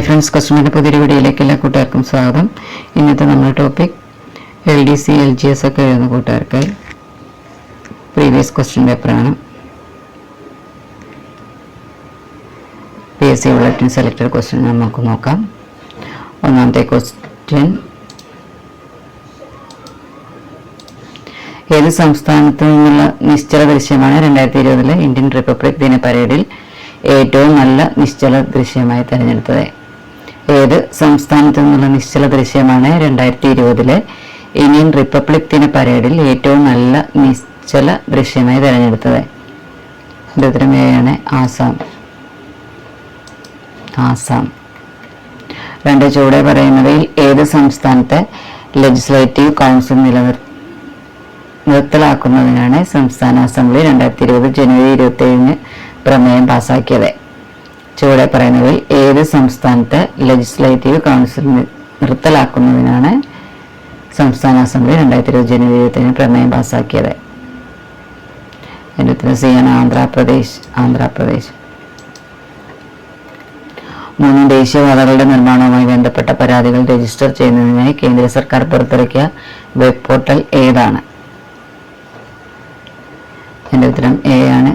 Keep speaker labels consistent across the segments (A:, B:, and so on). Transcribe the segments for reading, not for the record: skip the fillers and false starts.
A: Hi friends, കസ്റ്റമറിൻ്റെ പുതിയൊരു വീഡിയോയിലേക്ക് എല്ലാ കൂട്ടുകാർക്കും സ്വാഗതം. ഇന്നത്തെ നമ്മുടെ ടോപ്പിക് LDC LGS ഒക്കെ എഴുതുന്ന കൂട്ടുകാർക്കായി പ്രീവിയസ് ക്വസ്റ്റ്യൻ പേപ്പറാണ്. PSC ബുള്ളറ്റിൻ സെലക്ടഡ് ക്വസ്റ്റ്യൻ നമുക്ക് നോക്കാം. ഒന്നാമത്തെ ക്വസ്റ്റ്യൻ, ഏത് സംസ്ഥാനത്തു നിന്നുള്ള നിശ്ചല ദൃശ്യമാണ് 2020 ഇന്ത്യൻ റിപ്പബ്ലിക് ദിന പരേഡിൽ ഏറ്റവും നല്ല നിശ്ചല ദൃശ്യമായി തിരഞ്ഞെടുത്തത്? ഏത് സംസ്ഥാനത്തു നിന്നുള്ള നിശ്ചല ദൃശ്യമാണ് 2020 ഇന്ത്യൻ റിപ്പബ്ലിക് ദിന പരേഡിൽ ഏറ്റവും നല്ല നിശ്ചല ദൃശ്യമായി തിരഞ്ഞെടുത്തത്? ഇതിന്റെ ഉത്തരം ഏതാണ് ആസാം. ആസാം. രണ്ട്, ചുവടെ പറയുന്നവയിൽ ഏത് സംസ്ഥാനത്തെ ലെജിസ്ലേറ്റീവ് കൗൺസിൽ നിർത്തലാക്കുന്നതിനാണ് സംസ്ഥാന അസംബ്ലി 2020 ജനുവരി 27 പ്രമേയം പാസാക്കിയത്? ചുവടെ പറയുന്നവയിൽ ഏത് സംസ്ഥാനത്തെ ലെജിസ്ലേറ്റീവ് കൗൺസിൽ നിർത്തലാക്കുന്നതിനാണ് സംസ്ഥാന അസംബ്ലി 2020 ജനുവരി 27 പ്രമേയം പാസാക്കിയത്? അതിൻ്റെ ഉത്തരം സിയാണ് ആന്ധ്രാപ്രദേശ്. ആന്ധ്രാപ്രദേശ്. 3, ദേശീയപാതകളുടെ നിർമ്മാണവുമായി ബന്ധപ്പെട്ട പരാതികൾ രജിസ്റ്റർ ചെയ്യുന്നതിനായി കേന്ദ്ര സർക്കാർ പുറത്തിറക്കിയ വെബ് പോർട്ടൽ ഏതാണ്? അതിൻ്റെ ഉത്തരം എ ആണ്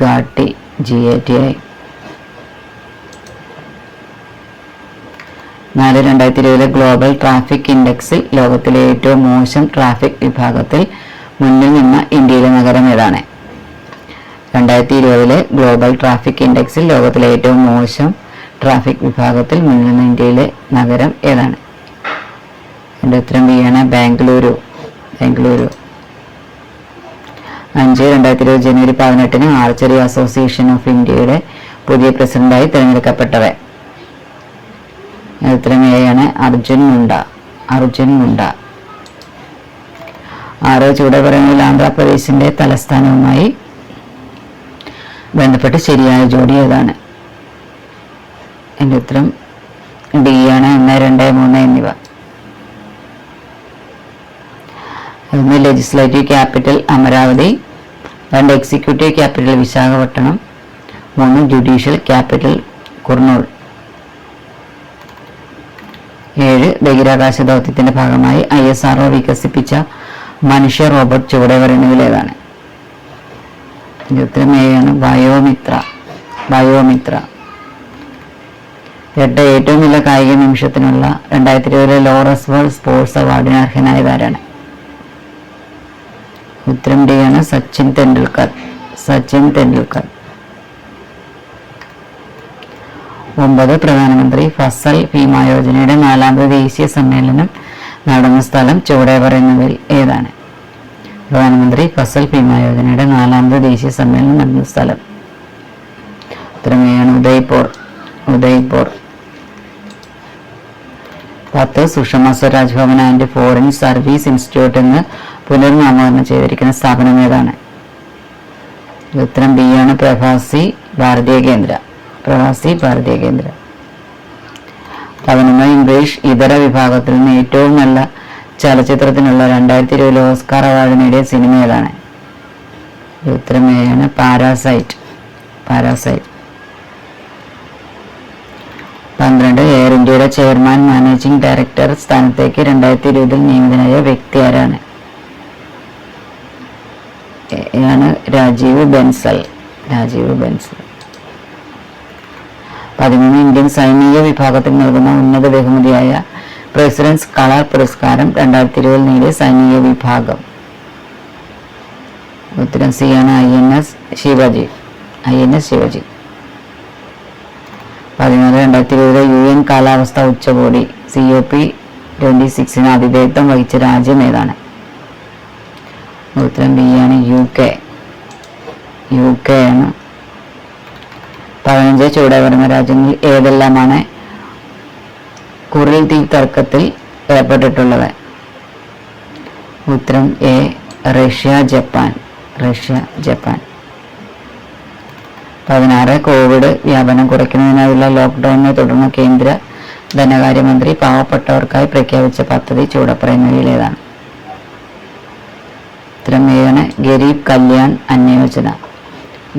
A: ഗാട്ടി. GATI. 4, 2020 ഗ്ലോബൽ ട്രാഫിക് ഇൻഡെക്സിൽ ലോകത്തിലെ ഏറ്റവും മോശം ട്രാഫിക് വിഭാഗത്തിൽ മുന്നിൽ നിന്ന ഇന്ത്യയിലെ നഗരം ഏതാണ്? 2020 ഗ്ലോബൽ ട്രാഫിക് ഇൻഡെക്സിൽ ലോകത്തിലെ ഏറ്റവും മോശം ട്രാഫിക് വിഭാഗത്തിൽ മുന്നിൽ നിന്ന ഇന്ത്യയിലെ നഗരം ഏതാണ്? എൻ്റെ ഉത്തരം ബി ആണ് ബാംഗ്ലൂരു. ബാംഗ്ലൂരു. 5, 2020 ജനുവരി 18 ആർച്ചറി അസോസിയേഷൻ ഓഫ് ഇന്ത്യയുടെ പുതിയ പ്രസിഡന്റായി തിരഞ്ഞെടുക്കപ്പെട്ടത്? ഉത്തരം എ ആണ് അർജുൻ മുണ്ട. അർജുൻ മുണ്ട. 6, ചുവടെ പറയുന്നതിൽ ആന്ധ്രാപ്രദേശിന്റെ തലസ്ഥാനവുമായി ബന്ധപ്പെട്ട് ശരിയായ ജോഡി ഏതാണ്? എൻ്റെ ഉത്തരം ഡി ആണ് 1, 2, 3 എന്നിവ. 1, legislative capital Amaravati. 2, executive capital Visakhapatnam. 3, judicial capital Kurnool. 7, ബഹിരാകാശ ദൗത്യത്തിന്റെ ഭാഗമായി ISRO വികസിപ്പിച്ച മനുഷ്യ റോബോട്ട് ചുവടെ പറയുന്നതിൽ ഏതാണ്? ഉത്തരം എ ആണ് ബയോമിത്ര. ബയോമിത്ര. 8, ഏറ്റവും നല്ല കായിക നിമിഷത്തിനുള്ള 2020 ലോറസ് വേൾഡ് സ്പോർട്സ് അവാർഡിന് അർഹനായതാരാണ്? ഉത്തരം ഡി ആണ് സച്ചിൻ തെണ്ടുൽക്കർ. സച്ചിൻ തെണ്ടുൽക്കർ. 9, പ്രധാനമന്ത്രി ഫസൽ ഭീമ യോജനയുടെ 4ാമത് ദേശീയ സമ്മേളനം നടന്ന സ്ഥലം ചുവടെ പറയുന്നവയിൽ ഏതാണ്? പ്രധാനമന്ത്രി ഫസൽ ഭീമ യോജനയുടെ 4ാമത് ദേശീയ സമ്മേളനം നടന്ന സ്ഥലം? ഉത്തരം എ ആണ് Udaipur. Udaipur. 10, Sushma Swaraj Bhavan and foreign service institute എന്ന് പുനർനാമകരണം ചെയ്തിരിക്കുന്ന സ്ഥാപനം ഏതാണ്? ഉത്തരം ബി ആണ് പ്രവാസി ഭാരതീയ കേന്ദ്ര. പ്രവാസി ഭാരതീയ കേന്ദ്ര. 11, ഇംഗ്ലീഷ് ഇതര വിഭാഗത്തിൽ നിന്ന് ഏറ്റവും നല്ല ചലച്ചിത്രത്തിനുള്ള 2020 ഓസ്കാർ അവാർഡ് നേടിയ സിനിമ ഏതാണ്? ഉത്തരം എ ആണ് പാരാസൈറ്റ്. പാരാസൈറ്റ്. 12, എയർ ഇന്ത്യയുടെ ചെയർമാൻ മാനേജിംഗ് ഡയറക്ടർ സ്ഥാനത്തേക്ക് 2020 നിയമിതനായ വ്യക്തി ആരാണ്? ആണ് രാജീവ് ബെൻസൽ. രാജീവ് ബെൻസൽ. 13, ഇന്ത്യൻ സൈനിക വിഭാഗത്തിൽ നൽകുന്ന ഉന്നത ബഹുമതിയായ പ്രസിഡന്റ്സ് കളർ പുരസ്കാരം 2020 നേടിയ സൈനിക വിഭാഗം? ഉത്തരം സി ആണ് INS Shivaji. INS Shivaji. 14, 2020 UN കാലാവസ്ഥാ ഉച്ചകോടി COP26 ആതിഥേയത്വം വഹിച്ച രാജ്യം ഏതാണ്? ഉത്തരം ബി ആണ് UK. UK ആണ്. 15, ചുവടെ വരുന്ന രാജ്യങ്ങൾ ഏതെല്ലാമാണ് കുറിൽ ദ്വീപ് തർക്കത്തിൽ ഏർപ്പെട്ടിട്ടുള്ളത്? ഉത്തരം A Russia, Japan. Russia, Japan. 16, Covid വ്യാപനം കുറയ്ക്കുന്നതിനായുള്ള ലോക്ക്ഡൌണിനെ തുടർന്ന് കേന്ദ്ര ധനകാര്യമന്ത്രി പാവപ്പെട്ടവർക്കായി പ്രഖ്യാപിച്ച പദ്ധതി ചുവടെ പറയുന്നവയിൽ ഏതാണ്? ഉത്തരം എ ആണ് ഗരീബ് കല്യാൺ അന്ന യോജന.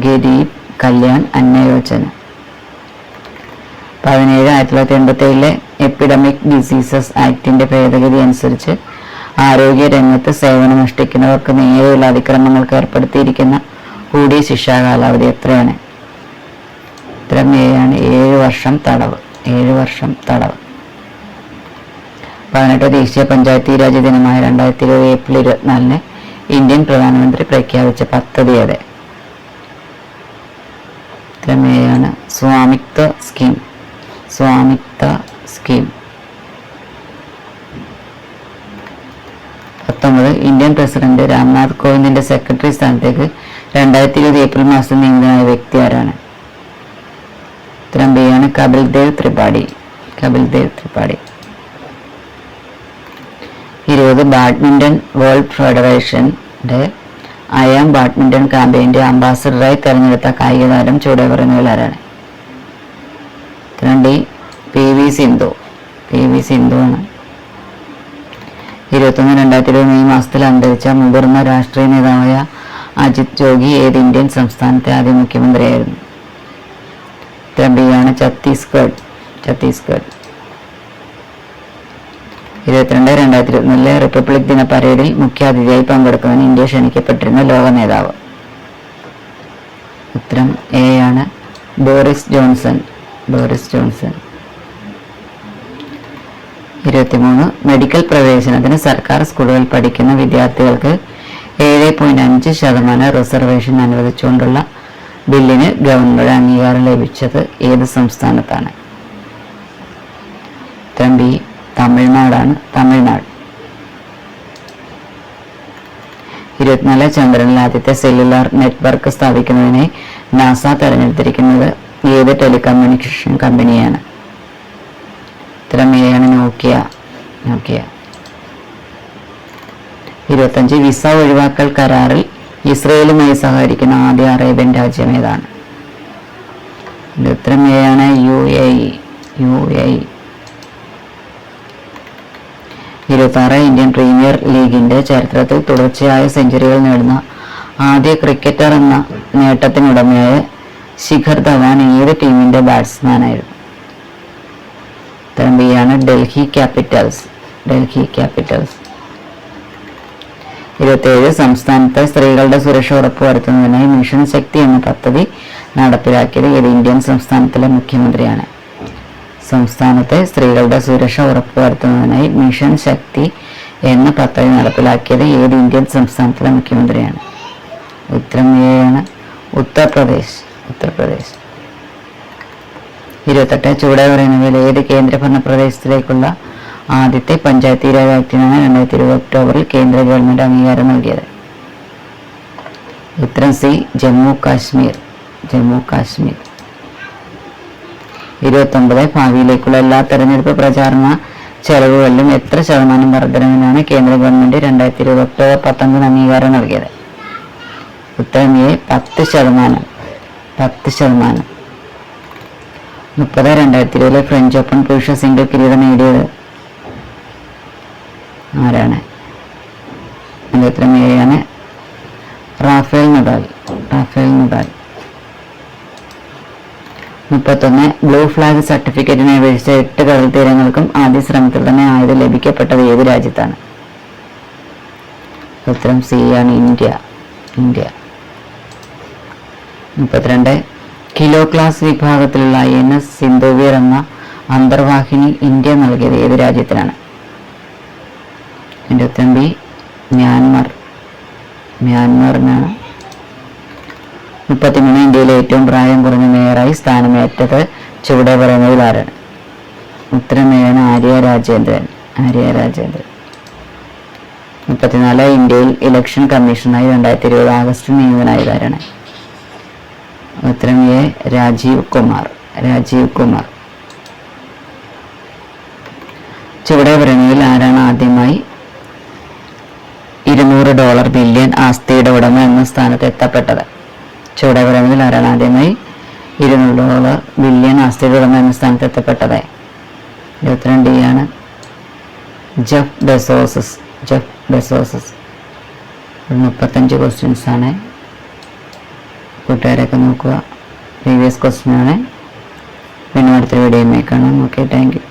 A: ഗരീബ് കല്യാൺ അന്ന യോജന. 17 1987 എപ്പിഡമിക് ഡിസീസസ് ആക്ടിന്റെ ഭേദഗതി അനുസരിച്ച് ആരോഗ്യ രംഗത്ത് സേവനമനുഷ്ഠിക്കുന്നവർക്ക് നേരെയുള്ള അതിക്രമങ്ങൾക്ക് ഏർപ്പെടുത്തിയിരിക്കുന്ന കൂടിയ ശിക്ഷാ കാലാവധി എത്രയാണ്? ഉത്തരം എ ആണ്, 7 വർഷം തടവ്. 7 വർഷം തടവ്. 18 ദേശീയ പഞ്ചായത്തി രാജ് ദിനമായ 2020 ഏപ്രിൽ 24 ഇന്ത്യൻ പ്രധാനമന്ത്രി പ്രഖ്യാപിച്ച പദ്ധതി ഏത്? ഉത്തരം എ ആണ്, Swamitva scheme. Swamitva scheme. 19 Indian president Ramnath കോവിന്ദിന്റെ സെക്രട്ടറി സ്ഥാനത്തേക്ക് 2020 ഏപ്രിൽ മാസം നിയമിതനായ വ്യക്തി ആരാണ്? ഉത്തരം ബി ആണ്, കപിൽ ദേവ് ത്രിപാഠി. കപിൽ ദേവ് ത്രിപാഠി. 20 ബാഡ്മിന്റൺ വേൾഡ് ഫെഡറേഷന്റെ അയാം ബാഡ്മിന്റൺ ക്യാമ്പയിന്റെ അംബാസഡറായി തെരഞ്ഞെടുത്ത കായിക താരം ചുവടെ പറയുന്നതിൽ ആരാണ്? ഉത്തരം D, P V Sindhu. P V Sindhu ആണ്. 21 2020 മെയ് മാസത്തിൽ അന്തരിച്ച മുതിർന്ന രാഷ്ട്രീയ നേതാവായ അജിത് ജോഗി ഏത് ഇന്ത്യൻ സംസ്ഥാനത്തെ ആദ്യ മുഖ്യമന്ത്രിയായിരുന്നു? ഉത്തരം ബി ആണ്, ഛത്തീസ്ഗഡ്. ഛത്തീസ്ഗഡ്. 22 2021 റിപ്പബ്ലിക് ദിന പരേഡിൽ മുഖ്യാതിഥിയായി പങ്കെടുക്കുവാൻ ഇന്ത്യ ക്ഷണിക്കപ്പെട്ടിരുന്ന ലോക നേതാവ്? ഉത്തരം എ ആണ്, Boris Johnson. Boris Johnson. 23 medical പ്രവേശനത്തിന് സർക്കാർ സ്കൂളുകളിൽ പഠിക്കുന്ന വിദ്യാർത്ഥികൾക്ക് 7.5% റിസർവേഷൻ അനുവദിച്ചുകൊണ്ടുള്ള ബില്ലിന് ഗവർണറുടെ അംഗീകാരം ലഭിച്ചത് ഏത് സംസ്ഥാനത്താണ്? ഉത്തരം ബി, തമിഴ്നാടാണ്. തമിഴ്നാട്. 24 ചന്ദ്രനിൽ ആദ്യത്തെ സെല്ലുലാർ നെറ്റ്വർക്ക് സ്ഥാപിക്കുന്നതിനെ നാസ തെരഞ്ഞെടുത്തിരിക്കുന്നത് ഏത് ടെലികമ്മ്യൂണിക്കേഷൻ കമ്പനിയാണ്? ഉത്തരം എ ആണ്, നോക്കിയ. നോക്കിയ. 25 വിസ ഒഴിവാക്കൽ കരാറിൽ ഇസ്രയേലുമായി സഹകരിക്കുന്ന ആദ്യ അറേബ്യൻ രാജ്യം ഏതാണ്? ഉത്തരം എ ആണ്, UAE. 26 ഇന്ത്യൻ പ്രീമിയർ ലീഗിന്റെ ചരിത്രത്തിൽ തുടർച്ചയായ സെഞ്ചുറികൾ നേടുന്ന ആദ്യ ക്രിക്കറ്റർ എന്ന നേട്ടത്തിനുടമയായ ശിഖർ ധവാൻ ഏത് ടീമിന്റെ ബാറ്റ്സ്മാനായിരുന്നു? ഉത്തരം ബി ആണ്, ഡൽഹി ക്യാപിറ്റൽസ്. ഡൽഹി ക്യാപിറ്റൽസ്. 27 സംസ്ഥാനത്തെ സ്ത്രീകളുടെ സുരക്ഷ ഉറപ്പുവരുത്തുന്നതിനായി മിഷൻ ശക്തി എന്ന പദ്ധതി നടപ്പിലാക്കിയത് ഏത് ഇന്ത്യൻ സംസ്ഥാനത്തിലെ മുഖ്യമന്ത്രിയാണ്? സംസ്ഥാനത്തെ സ്ത്രീകളുടെ സുരക്ഷ ഉറപ്പുവരുത്തുന്നതിനായി മിഷൻ ശക്തി എന്ന പദ്ധതി നടപ്പിലാക്കിയത് ഏത് ഇന്ത്യൻ സംസ്ഥാനത്തിലെ മുഖ്യമന്ത്രിയാണ്? ഉത്തരം എ ആണ്, ഉത്തർപ്രദേശ്. ഉത്തർപ്രദേശ്. 28 ചുവടെ പറയുന്നതിൽ ഏത് കേന്ദ്രഭരണ പ്രദേശത്തിലേക്കുള്ള ആദ്യത്തെ പഞ്ചായത്തി രാജ് ആക്ടിനാണ് 2020 ഒക്ടോബറിൽ കേന്ദ്ര ഗവൺമെന്റ് അംഗീകാരം നൽകിയത്? ഉത്തരം സി, ജമ്മു കാശ്മീർ. ജമ്മു കാശ്മീർ. 29 ഭാവിയിലേക്കുള്ള എല്ലാ തെരഞ്ഞെടുപ്പ് പ്രചാരണ ചെലവുകളിലും എത്ര ശതമാനം വർധനവിനാണ് കേന്ദ്ര ഗവൺമെന്റ് 2020 ഒക്ടോബർ 19 അംഗീകാരം നൽകിയത്? ഉത്തരം എ, 10%. 10%. 30 2020 ഫ്രഞ്ച് ഓപ്പൺ പുരുഷ സിംഗിൾ കിരീടം നേടിയത് ആരാണ്? അതിന്റെ ഉത്തരം എ ആണ്, Rafael Nadal. Rafael Nadal. 31 blue flag സർട്ടിഫിക്കറ്റിനെ അപേക്ഷിച്ച 8 കടൽ തീരങ്ങൾക്കും ആദ്യ ശ്രമത്തിൽ തന്നെ ആയത് ലഭിക്കപ്പെട്ടത് ഏത് രാജ്യത്താണ്? ഉത്തരം സി ആണ്, ഇന്ത്യ. ഇന്ത്യ. 32 കിലോ ക്ലാസ് വിഭാഗത്തിലുള്ള INS സിന്ധുവീർ എന്ന അന്തർവാഹിനി ഇന്ത്യ നൽകിയത് ഏത് രാജ്യത്തിനാണ്? എൻ്റെ ഉത്തരം ബി, മ്യാൻമർ. മ്യാൻമറിനാണ്. 33 ഇന്ത്യയിലെ ഏറ്റവും പ്രായം കുറഞ്ഞ മേയറായി സ്ഥാനമേറ്റത് ചുവടെ പറയുന്നതിൽ ആരാണ്? ഉത്തരം എ ആണ്, ആര്യ രാജേന്ദ്രൻ. ആര്യ രാജേന്ദ്രൻ. 34 ഇന്ത്യയിൽ ഇലക്ഷൻ കമ്മീഷനായി 2020 ആഗസ്റ്റിൽ നിയമിതനായത് ആരാണ്? ഉത്തരം എ, രാജീവ് കുമാർ. രാജീവ് കുമാർ. ചുവടെ പറയുന്നതിൽ ആരാണ് ആദ്യമായി $200 ബില്യൺ ആസ്തിയുടെ ഉടമ എന്ന സ്ഥാനത്ത് എത്തപ്പെട്ടത്? ചുവടെ പറയുന്നതിൽ ആരാണ് ആദ്യമായി $200 ബില്യൺ ആസ്തിയുടെ ഉടമ എന്ന സ്ഥാനത്ത് എത്തപ്പെട്ടത്? ഉത്തരം ഡി ആണ്, ജെഫ് ബെസോസസ്. ജെഫ് ബെസോസസ്. 35 ക്വസ്റ്റ്യൻസ് ആണ്. കൂട്ടുകാരൊക്കെ നോക്കുക. പ്രീവിയസ് ക്വസ്റ്റ്യൻ ആണ്. പിന്നെ അടുത്ത വീഡിയോയുമായി കാണാം. Okay, thank you.